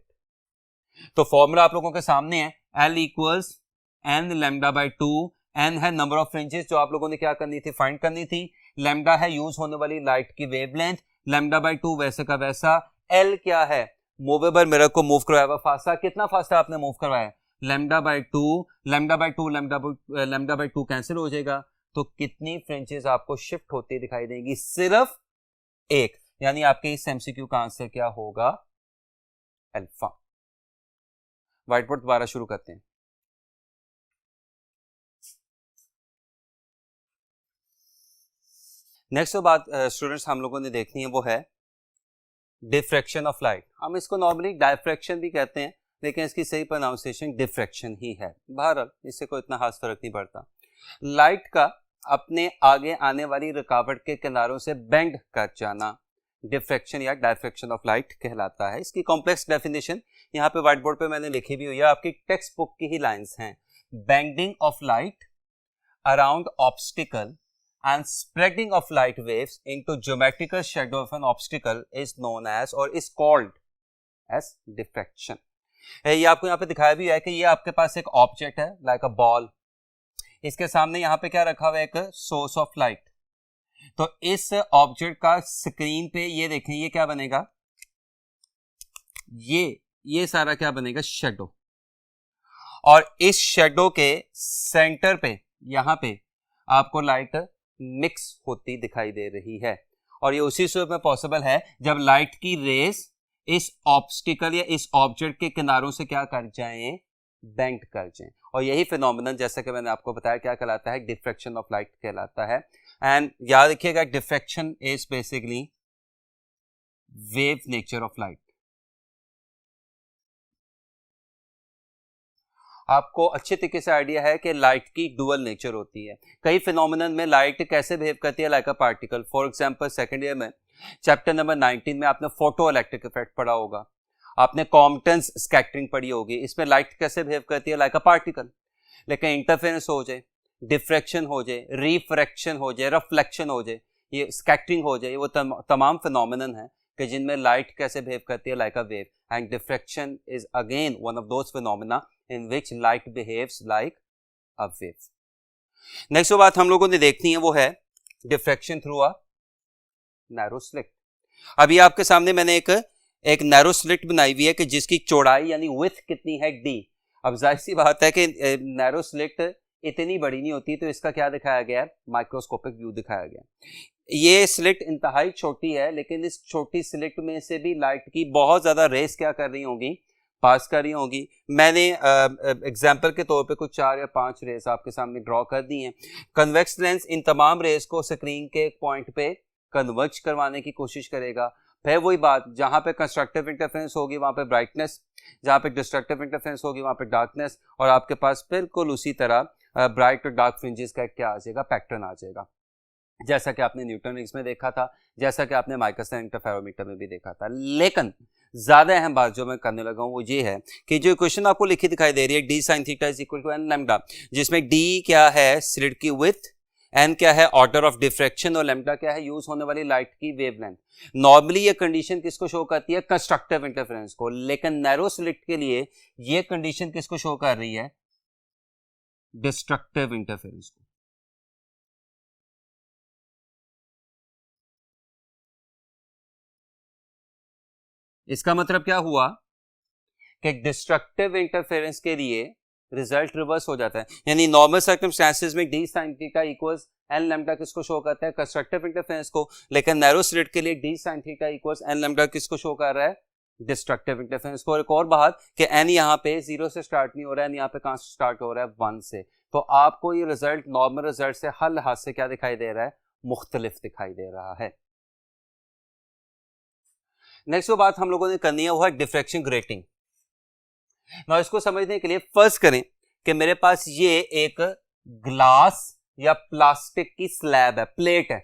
तो फॉर्मूला आप लोगों के सामने है, L इक्वल्स n λ/2। n है नंबर ऑफ फ्रिंजेस जो आप लोगों ने क्या करनी थी, फाइंड करनी थी। लैम्डा है यूज होने वाली लाइट की वेवलेंथ, λ/2 वैसे का वैसा। L क्या है, मूवेबल मिरर को मूव करवाया हुआ फासला, कितना फासला आपने मूव करवाया, λ/2 कैंसिल हो जाएगा, तो कितनी फ्रिंजेस आपको शिफ्ट होती दिखाई देंगी, सिर्फ एक। यानी आपके इस एमसीक्यू का आंसर क्या होगा, अल्फा। व्हाइट बोर्ड दोबारा शुरू करते हैं। नेक्स्ट जो बात स्टूडेंट्स हम लोगों ने देखनी है वो है डिफ्रैक्शन ऑफ लाइट। हम इसको नॉर्मली डायफ्रैक्शन भी कहते हैं, लेकिन इसकी सही प्रोनाउंसिएशन डिफ्रैक्शन ही है। बहरहाल इससे कोई इतना खास फर्क नहीं पड़ता। लाइट का अपने आगे आने वाली रुकावट के किनारों से बेंड कर जाना डिफ्रैक्शन या डायफ्रैक्शन ऑफ लाइट कहलाता है। इसकी कॉम्प्लेक्स डेफिनेशन यहाँ पे व्हाइट बोर्ड पे मैंने लिखी भी हुई है, आपकी टेक्स्ट बुक की ही लाइंस हैं। Bending of light around obstacle and spreading of light waves into geometrical shadow of an obstacle is known as or is called as diffraction। ये आपको यहाँ पे दिखाया भी है कि ये आपके पास एक ऑब्जेक्ट है लाइक अ बॉल, इसके सामने यहाँ पे क्या रखा हुआ है, एक सोर्स ऑफ लाइट। तो इस ऑब्जेक्ट का स्क्रीन पे ये देखें, ये क्या बनेगा, ये सारा क्या बनेगा, शेडो। और इस शेडो के सेंटर पे यहाँ पे आपको लाइट मिक्स होती दिखाई दे रही है। और ये उसी सूरत में पॉसिबल है जब लाइट की रेस इस ऑब्स्टिकल या इस ऑब्जेक्ट के किनारों से क्या कर जाएं, बेंड कर जाएं। और यही फिनोमिनन जैसा कि मैंने आपको बताया क्या कहलाता है, डिफ्रैक्शन ऑफ लाइट कहलाता है। एंड याद रखिएगा diffraction is basically wave nature of light. आपको अच्छे तरीके से आइडिया है कि लाइट की डुअल नेचर होती है। कई फिनोमिनन में लाइट कैसे बिहेव करती है, like a particle. For example second year में चैप्टर नंबर 19 में आपने फोटो इलेक्ट्रिक इफेक्ट पढ़ा होगा, आपने कॉम्पटन्स स्कैटरिंग पढ़ी होगी। इसमें लाइट कैसे बिहेव करती है, लाइक अ पार्टिकल। लेकिन इंटरफेरेंस हो जाए, डिफ्रैक्शन हो जाए, रिफ्रैक्शन हो जाए, रिफ्लेक्शन हो जाए, ये स्कैटरिंग हो जाए, वो तमाम फिनोमिनन है कि जिनमें लाइट कैसे बिहेव करती है, like a wave. And diffraction is again one of those phenomena in which light behaves like a wave। Next जो बात हम लोगों ने देखनी है वो है diffraction through a narrow slit. अभी आपके सामने मैंने एक नैरो स्लिट बनाई हुई है कि जिसकी चौड़ाई यानी विड्थ कितनी है d। अब जाहिर सी बात है कि नैरो स्लिट इतनी बड़ी नहीं होती, तो इसका क्या दिखाया गया है, माइक्रोस्कोपिक व्यू दिखाया गया। ये स्लिट इंतहाई छोटी है, लेकिन इस छोटी स्लिट में से भी लाइट की बहुत ज्यादा रेस क्या कर रही होंगी, पास कर रही होंगी। मैंने एग्जाम्पल के तौर पे कुछ 4 या 5 रेस आपके सामने ड्रॉ कर दी हैं। कन्वेक्स लेंस इन तमाम रेस को स्क्रीन के एक पॉइंट पे कन्वर्ज करवाने की कोशिश करेगा। फिर वही बात, जहां पे कंस्ट्रक्टिव इंटरफेरेंस होगी वहां पे ब्राइटनेस, जहां पे डिस्ट्रक्टिव इंटरफेरेंस होगी वहां पे डार्कनेस, और आपके पास बिल्कुल उसी तरह ब्राइट और डार्क फ्रिंजेस का क्या आ जाएगा, पैटर्न आ जाएगा, जैसा कि आपने न्यूटन रिंग्स में देखा था, जैसा कि आपने माइकलसन इंटरफेरोमीटर में भी देखा था। लेकिन ज्यादा अहम बात जो मैं करने लगा हूं वो ये है कि जो इक्वेशन आपको लिखी दिखाई दे रही है, d sin theta is equal to n lambda, जिसमें d क्या है स्लिट की विड्थ, n क्या है ऑर्डर ऑफ डिफ्रैक्शन, और लैम्डा क्या है यूज होने वाली लाइट की वेवलेंथ। नॉर्मली ये कंडीशन किसको शो करती है, कंस्ट्रक्टिव इंटरफेरेंस को, लेकिन नैरो स्लिट के लिए ये कंडीशन किसको शो कर रही है, डिस्ट्रक्टिव इंटरफेरेंस को। इसका मतलब क्या हुआ कि डिस्ट्रक्टिव इंटरफेरेंस के लिए रिजल्ट रिवर्स हो जाता है, यानी नॉर्मल सर्कमस्टेंसेस में d sin theta equals n lambda किसको शो करता है, कंस्ट्रक्टिव इंटरफेरेंस को, लेकिन नैरो स्लिट के लिए d sin theta equals n lambda किसको शो कर रहा है, डिस्ट्रक्टिव इंटरफेरेंस को। एक और बात कि n यहाँ पे 0 से स्टार्ट नहीं हो रहा है, n यहाँ पे कहां से स्टार्ट हो रहा है, 1 से। तो आपको ये रिजल्ट नॉर्मल रिजल्ट से हर लिहाज से क्या दिखाई दे रहा है, मुख्तलिफ दिखाई दे रहा है। नेक्स्ट जो बात हम लोगों ने करनी है वो है डिफ्रैक्शन ग्रेटिंग। ना इसको समझने के लिए फर्ज करें कि मेरे पास ये एक ग्लास या प्लास्टिक की स्लैब है, प्लेट है,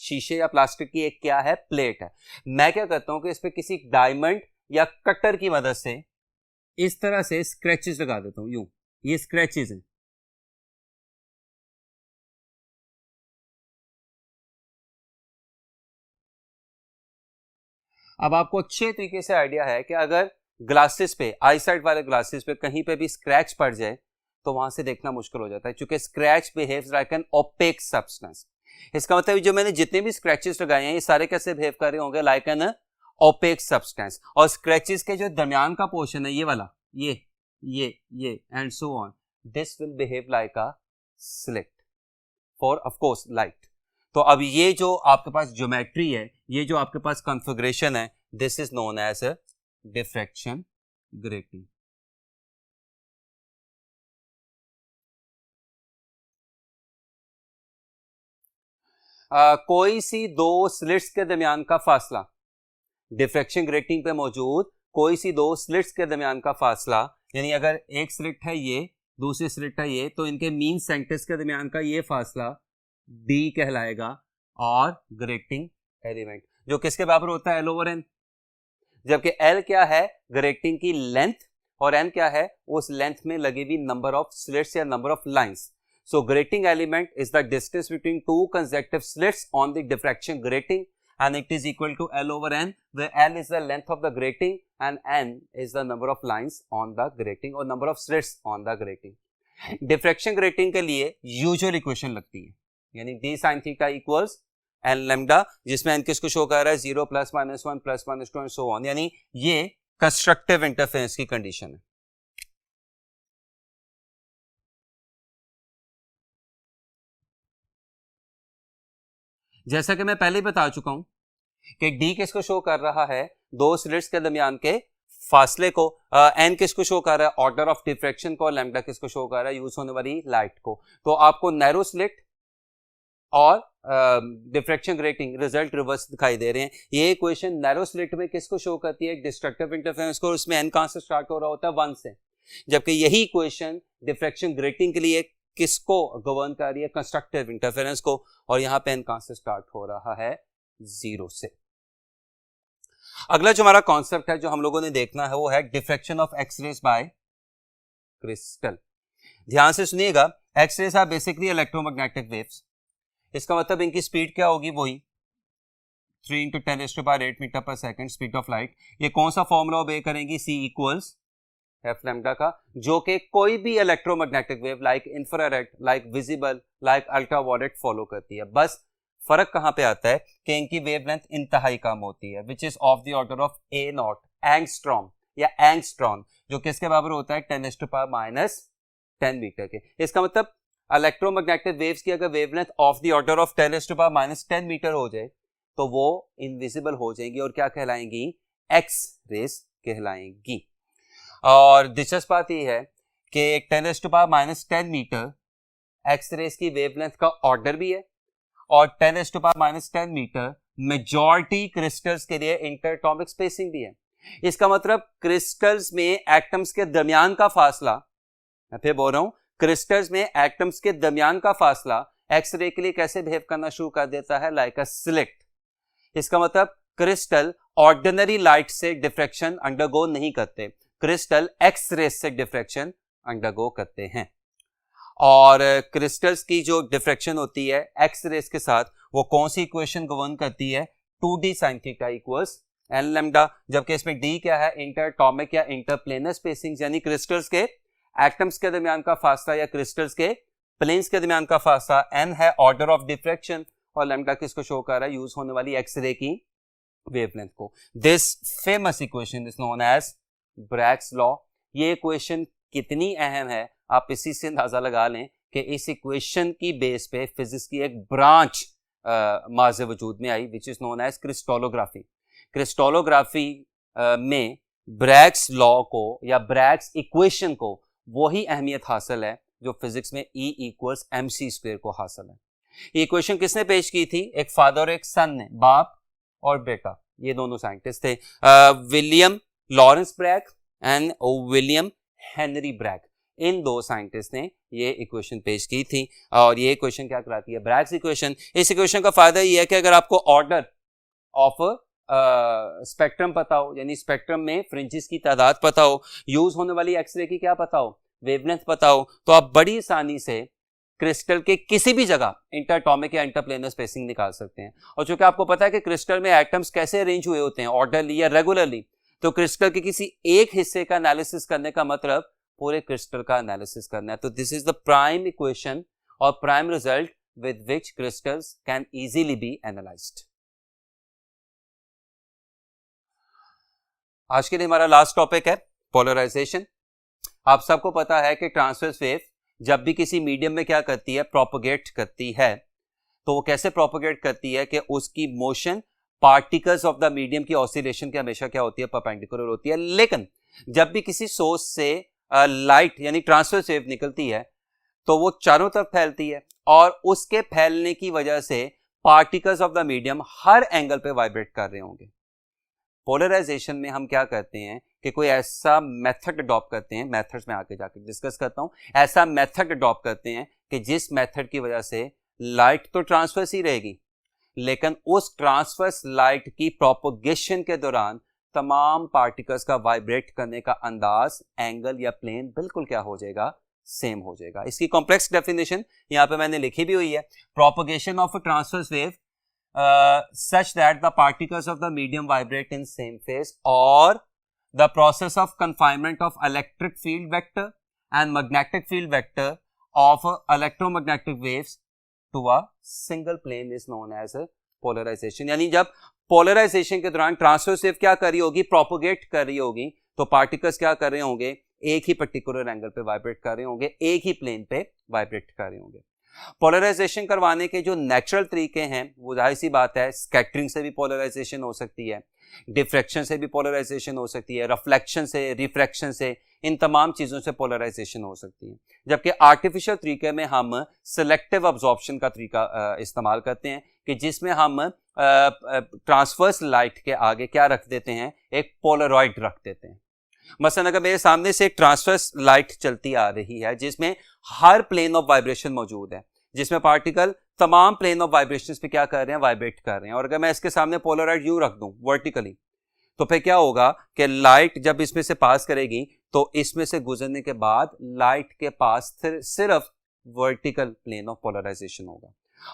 शीशे या प्लास्टिक की एक क्या है, प्लेट है। मैं क्या करता हूं कि इस पे किसी डायमंड या कटर की मदद से इस तरह से स्क्रैचेस लगा देता हूं, यूं, ये स्क्रैचेस हैं। अब आपको अच्छे तरीके से आइडिया है कि अगर ग्लासेस पे, आईसाइट वाले ग्लासेस पे कहीं पे भी स्क्रैच पड़ जाए तो वहां से देखना मुश्किल हो जाता है, क्योंकि scratch behaves like an opaque substance. इसका मतलब जो मैंने जितने भी स्क्रैचेस लगाए हैं ये सारे कैसे बिहेव कर रहे होंगे, लाइक एन ओपेक सब्सटेंस। और स्क्रैचेस के जो दरमियान का पोर्शन है, ये वाला, ये and so on, this will behave like a slit for of course light. तो अब ये जो आपके पास ज्योमेट्री है, ये जो आपके पास कॉन्फ़िगरेशन है, this is known as a diffraction grating. कोई सी दो स्लिट्स के दरमियान का फासला, डिफ्रैक्शन ग्रेटिंग पे मौजूद कोई सी दो स्लिट्स के दरमियान का फासला, यानी अगर एक स्लिट है ये, दूसरी स्लिट है ये, तो इनके मीन सेंटर्स के दरमियान का ये फासला d कहलाएगा, और ग्रेटिंग एलिमेंट जो किसके बराबर होता है, l ओवर n। जबकि l क्या है, ग्रेटिंग की लेंथ, और n क्या है, उस लेंथ में लगी हुई नंबर ऑफ स्लिट्स या number of lines. So grating element is the distance between two consecutive slits on the diffraction grating, and it is equal to L over N, where L is the length of the grating and N is the number of lines on the grating or number of slits on the grating. Diffraction grating के लिए usual equation लगती है, यानी d sin theta equals n lambda, जिसमें n किसको show कर रहा है, 0 plus minus 1 plus minus 2 and so on, यानी ये constructive interference की कंडीशन है। जैसा कि मैं पहले बता चुका हूं कि d किसको शो कर रहा है, दो स्लिट्स के दरमियान के फासले को, n किसको शो कर रहा है, ऑर्डर ऑफ डिफ्रैक्शन को, लैम्डा किसको शो कर रहा है, यूज होने वाली लाइट को। तो आपको नैरो स्लिट और डिफ्रैक्शन ग्रेटिंग रिजल्ट रिवर्स दिखाई दे रहे हैं। ये इक्वेशन नैरो स्लिट में किसको शो करती है, डिस्ट्रक्टिव इंटरफेरेंस को, उसमें n कहां से स्टार्ट हो रहा होता है, 1 से। जबकि यही इक्वेशन डिफ्रैक्शन ग्रेटिंग के लिए किसको गवर्न कर रही है, कंस्ट्रक्टिव इंटरफेरेंस को, और यहां पे n कहां से स्टार्ट हो रहा है, 0 से। अगला जो हमारा कॉन्सेप्ट है जो हम लोगों ने देखना है वो है diffraction of X-rays by crystal. ध्यान से सुनिएगा, X-rays are basically electromagnetic waves. इसका मतलब इनकी स्पीड क्या होगी, वही 3 × 10⁸ मीटर पर सेकंड स्पीड ऑफ लाइट। ये कौन सा फॉर्मूला ओबे करेंगी, C इक्वल्स एफ लैम्डा का, जो कि कोई भी electromagnetic wave like infrared, like visible, like ultraviolet follow करती है। बस फर्क कहां पे आता है कि इनकी वेवलेंथ इंतहाई कम होती है, which is of the order of A not angstrom या एंगस्ट्रॉन, जो किसके बराबर होता है 10⁻⁻10 मीटर के। इसका मतलब इलेक्ट्रोमैग्नेटिक वेव्स की अगर wavelength of the order of 10⁻⁻10 metre हो जाए तो वो इनविजिबल हो जाएंगी और क्या कहलाएंगी, एक्स रेस कहलाएंगी। और दिलचस्प बात यह है कि 10⁻⁻10 मीटर एक्स रेस की वेवलेंथ का ऑर्डर भी है और 10⁻⁻10 मीटर मेजॉरिटी क्रिस्टल्स के लिए इंटरएटॉमिक स्पेसिंग भी है। इसका मतलब क्रिस्टल्स में एटम्स के दरमियान का फासला, मैं फिर बोल रहा हूं, क्रिस्टल्स में एटम्स के दरमियान का फासला एक्सरे के लिए कैसे बिहेव करना शुरू कर देता है, लाइक अ स्लिट। इसका मतलब क्रिस्टल ऑर्डिनरी लाइट से डिफ्रैक्शन अंडरगो नहीं करते, क्रिस्टल एक्स रेस से डिफ्रैक्शन अंडरगो करते हैं। और क्रिस्टल्स की जो डिफ्रैक्शन होती है एक्स रेस के साथ, वो कौन सी इक्वेशन गवर्न करती है, 2d sin theta equals n lambda, जबकि इसमें d क्या है, इंटरएटॉमिक या इंटरप्लेनर स्पेसिंग, यानी क्रिस्टल्स के एटम्स के दरमियान का फासला या क्रिस्टल्स के प्लेन्स के दरमियान का फासला, n है ऑर्डर ऑफ डिफ्रैक्शन और लैम्डा किसको शो कर रहा है, यूज होने वाली एक्सरे की वेवलेंथ को। This famous equation is known as Bragg's law. ये इक्वेशन कितनी अहम है आप इसी से अंदाजा लगा लें कि इस इक्वेशन की बेस पे फिजिक्स की एक ब्रांच माज़े वजूद में आई विच इज नोन एज क्रिस्टोलोग्राफी। क्रिस्टोलोग्राफी में ब्रैग्स लॉ को या ब्रैग्स इक्वेशन को वही अहमियत हासिल है जो फिजिक्स में E इक्वल्स mc² को हासिल है। ये इक्वेशन किसने पेश की थी, एक फादर और एक सन ने, बाप और बेटा, ये दोनों साइंटिस्ट थे, William Lawrence Bragg and William Henry Bragg. इन दो साइंटिस्ट ने ये इक्वेशन पेश की थी और ये इक्वेशन क्या कहलाती है, ब्रैग्स इक्वेशन। इस इक्वेशन का फायदा ये है कि अगर आपको ऑर्डर ऑफ स्पेक्ट्रम पता हो, यानी स्पेक्ट्रम में फ्रिंजेस की तादाद पता हो, यूज होने वाली एक्सरे की क्या पता हो, वेवलेंथ पता हो, तो आप बड़ी आसानी से क्रिस्टल के किसी भी जगह इंटरएटॉमिक या इंटरप्लेनर स्पेसिंग निकाल सकते हैं। और चूंकि आपको पता है कि क्रिस्टल में एटम्स कैसे अरेंज हुए होते हैं, ऑर्डरली या रेगुलरली, तो क्रिस्टल के किसी एक हिस्से का एनालिसिस करने का मतलब पूरे क्रिस्टल का एनालिसिस करना है। तो this is the prime equation और prime result with which crystals can easily be analysed. आज के लिए हमारा लास्ट टॉपिक है पोलराइजेशन। आप सबको पता है कि ट्रांसवर्स वेव जब भी किसी मीडियम में क्या करती है, प्रोपोगेट करती है, तो वो कैसे प्रोपोगेट करती है कि उसकी motion particles of the medium की ऑसिलेशन की हमेशा क्या होती है, परपेंडिकुलर होती है। लेकिन जब भी किसी सोर्स से लाइट यानी ट्रांसवर्स वेव निकलती है तो वो चारों तरफ फैलती है और उसके फैलने की वजह से particles of the medium her angle पे वाइब्रेट कर रहे होंगे। पोलराइजेशन में हम क्या करते हैं कि कोई ऐसा मेथड अडॉप्ट करते हैं, मेथड्स में आके जाके डिस्कस करता हूं, ऐसा मेथड अडॉप्ट करते हैं कि जिस मेथड की वजह से लाइट तो ट्रांसवर्स ही रहेगी, लेकिन उस ट्रांसवर्स लाइट की प्रोपोगेशन के दौरान तमाम पार्टिकल्स का वाइब्रेट करने का अंदाज, एंगल या प्लेन बिल्कुल क्या हो जाएगा, सेम हो जाएगा। इसकी कॉम्प्लेक्स डेफिनेशन यहां पे मैंने लिखी भी हुई है। Propagation of a transverse wave such that the particles of the medium vibrate in same phase, or the process of confinement of electric field vector and magnetic field vector of electromagnetic waves to a single plane is known as a polarization। यानी जब polarisation के दौरान transverse wave क्या कर रही होगी, propagate कर रही होगी, तो पार्टिकल्स क्या कर रहे होंगे, एक ही पर्टिकुलर एंगल पे वाइब्रेट कर रहे होंगे, एक ही प्लेन पे वाइब्रेट कर रहे होंगे। पोलराइजेशन करवाने के जो नेचुरल तरीके हैं वो जाहिर सी बात है, स्कैटरिंग से भी पोलराइजेशन हो सकती है, डिफ्रैक्शन से भी पोलराइजेशन हो सकती है, रिफ्लेक्शन से, रिफ्रैक्शन से, इन तमाम चीज़ों से पोलराइजेशन हो सकती है। जबकि आर्टिफिशियल तरीके में हम सिलेक्टिव अब्जॉर्प्शन का तरीका इस्तेमाल करते हैं कि जिसमें हम ट्रांसवर्स लाइट के आगे क्या रख देते हैं, एक पोलरॉइड रख देते हैं। मसलन अगर मेरे सामने से एक ट्रांसवर्स लाइट चलती आ रही है जिसमें हर प्लेन ऑफ वाइब्रेशन मौजूद है, जिसमें पार्टिकल तमाम प्लेन ऑफ वाइब्रेशंस पे क्या कर रहे हैं, वाइब्रेट कर रहे हैं, और अगर मैं इसके सामने पोलराइड यूं रख दूं वर्टिकली, तो फिर क्या होगा कि लाइट जब इसमें से पास करेगी तो इसमें से गुजरने के बाद लाइट के पास सिर्फ वर्टिकल प्लेन ऑफ पोलराइजेशन होगा।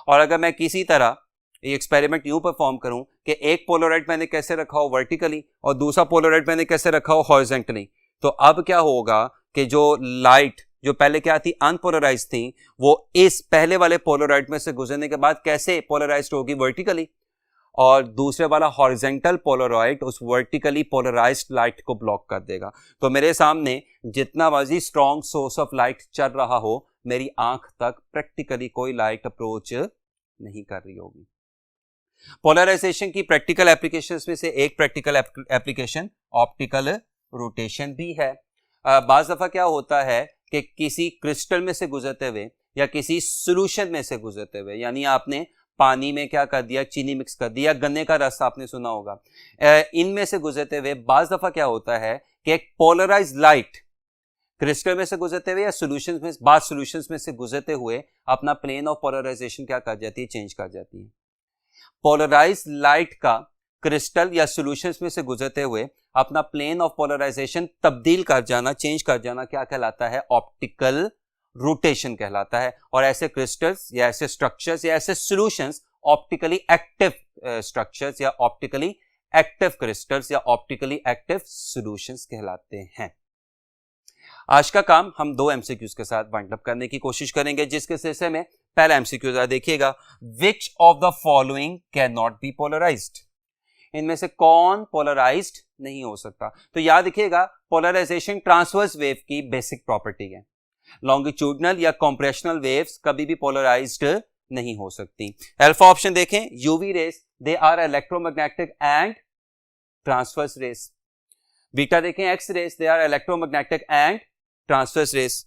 और अगर मैं किसी तरह ये एक्सपेरिमेंट यूं परफॉर्म करूं कि एक पोलराइड मैंने कैसे रखा हो वर्टिकली और दूसरा पोलराइड मैंने कैसे रखा हो हॉरिजॉन्टली, तो अब क्या होगा कि जो लाइट जो पहले क्या थी, अनपोलराइज्ड थी, वो इस पहले वाले पोलराइड में से गुजरने के बाद कैसे पोलराइज्ड होगी, वर्टिकली, और दूसरे वाला हॉरिजेंटल पोलराइड उस वर्टिकली पोलराइज्ड लाइट को ब्लॉक कर देगा। तो मेरे सामने जितना मर्जी स्ट्रॉन्ग सोर्स ऑफ लाइट चल रहा हो, मेरी आंख तक प्रैक्टिकली कोई लाइट अप्रोच नहीं कर रही होगी। पोलराइजेशन की प्रैक्टिकल एप्लीकेशंस में से एक प्रैक्टिकल एप्लीकेशन ऑप्टिकल रोटेशन भी है। बाज़ दफा क्या होता है कि किसी क्रिस्टल में से गुजरते हुए या किसी सोल्यूशन में से गुजरते हुए, यानी आपने पानी में क्या कर दिया, चीनी मिक्स कर दिया, गन्ने का रस आपने सुना होगा, इनमें से गुजरते हुए बाज़ दफा क्या होता है कि एक पोलराइज्ड लाइट क्रिस्टल में से गुजरते हुए या सॉल्यूशंस में, बाद सॉल्यूशंस में से गुजरते हुए अपना प्लेन ऑफ पोलराइजेशन क्या कर जाती है, चेंज कर जाती है। पोलराइज्ड लाइट का क्रिस्टल या सॉल्यूशंस में से गुजरते हुए अपना प्लेन ऑफ पोलराइजेशन तब्दील कर जाना, चेंज कर जाना, क्या कहलाता है, ऑप्टिकल रोटेशन कहलाता है। और ऐसे क्रिस्टल्स या ऐसे स्ट्रक्चर्स या ऐसे सॉल्यूशंस ऑप्टिकली एक्टिव स्ट्रक्चर्स या ऑप्टिकली एक्टिव क्रिस्टल्स या ऑप्टिकली एक्टिव सॉल्यूशंस कहलाते हैं। आज का काम हम दो एमसीक्यूज के साथ वाइंड अप करने की कोशिश करेंगे, जिसके सिलसिले में पहला एमसीक्यू जरा देखिएगा, which of the following can not be polarised, इनमें से कौन पोलराइज्ड नहीं हो सकता। तो याद रखिएगा, पोलराइजेशन ट्रांसवर्स वेव की बेसिक प्रॉपर्टी है। लॉन्गिट्यूडनल या कॉम्प्रेशनल वेव्स कभी भी पोलराइज्ड नहीं हो सकती। अल्फा ऑप्शन देखें, UV rays they are electromagnetic and transverse rays. Beta देखें, X rays they are electromagnetic and transverse rays.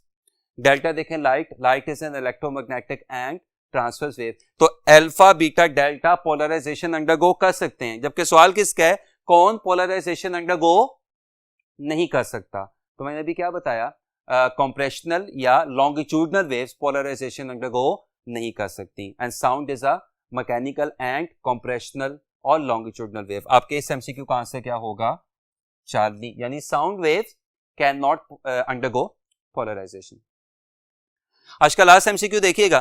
Delta देखें, light is an electromagnetic and transverse wave. तो alpha beta delta polarisation undergo कर सकते हैं, जबकि सवाल किसका है, कौन पोलराइजेशन अंडरगो नहीं कर सकता। तो मैंने अभी क्या बताया, कॉम्प्रेशनल या लॉन्गिट्यूडनल वेव्स पोलराइजेशन अंडरगो नहीं कर सकती। And sound is a mechanical and compressional और लॉन्गिट्यूडनल वेव। आपके इस एमसीक्यू का आंसर क्या होगा, चार्ली, यानी sound waves can not undergo polarisation. आज का लास्ट एमसीक्यू देखिएगा,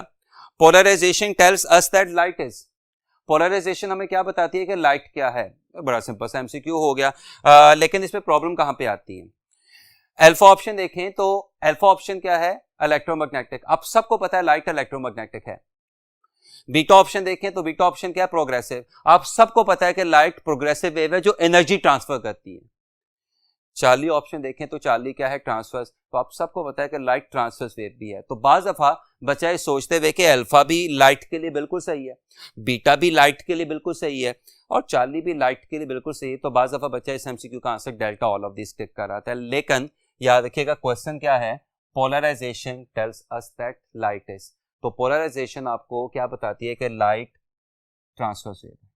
polarisation tells us that light is. Polarisation हमें क्या बताती है कि लाइट क्या है। बड़ा सिंपल सा एमसीक्यू हो गया, लेकिन इसमें प्रॉब्लम कहां पे आती है। अल्फा ऑप्शन देखें तो अल्फा ऑप्शन क्या है, इलेक्ट्रोमैग्नेटिक। आप सबको पता है लाइट इलेक्ट्रोमैग्नेटिक है। बीटा ऑप्शन देखें तो बीटा ऑप्शन क्या है, प्रोग्रेसिव। आप सबको पता है कि लाइट प्रोग्रेसिव वेव है जो एनर्जी ट्रांसफर करती है। चार्ली ऑप्शन देखें तो चार्ली क्या है, ट्रांसफर्स। तो आप सबको पता है कि लाइट ट्रांसफर्स वेव भी है। तो बाज दफा बचाए सोचते हुए कि अल्फा भी लाइट के लिए बिल्कुल सही है, बीटा भी लाइट के लिए बिल्कुल सही है और चार्ली भी लाइट के लिए बिल्कुल सही है, तो बाज दफा बचाए इस एमसीक्यू का answer delta all of this tick कर आता है। लेकिन याद रखिएगा, क्वेश्चन क्या है, polarisation tells us that light is. तो पोलराइजेशन आपको क्या बताती है कि लाइट ट्रांसफर्स वेव है।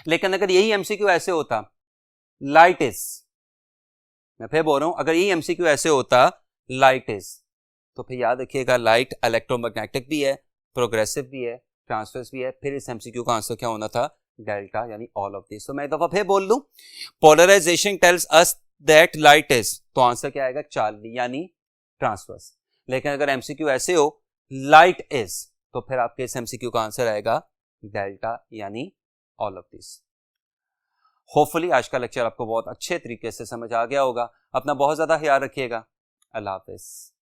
लेकिन अगर यही एमसीक्यू ऐसे होता, लाइट इज, मैं फिर बोल रहा हूं, अगर यही एमसीक्यू ऐसे होता लाइट इज, तो फिर याद रखिएगा लाइट इलेक्ट्रोमैग्नेटिक भी है, प्रोग्रेसिव भी है, ट्रांसवर्स भी है। फिर इस एमसीक्यू का आंसर क्या होना था, डेल्टा, यानी ऑल ऑफ दिस। तो मैं एक दफा फिर बोल दूं, polarisation tells us that light is, तो आंसर क्या आएगा, चार्ली, यानी ट्रांसवर्स। लेकिन अगर एमसीक्यू ऐसे हो, लाइट इज, तो फिर आपके इस एमसीक्यू का आंसर आएगा डेल्टा, यानी ऑल ऑफ दिस। होपफुली आज का लेक्चर आपको बहुत अच्छे तरीके से समझ आ गया होगा। अपना बहुत ज्यादा ख्याल रखिएगा। अल्लाह हाफिज।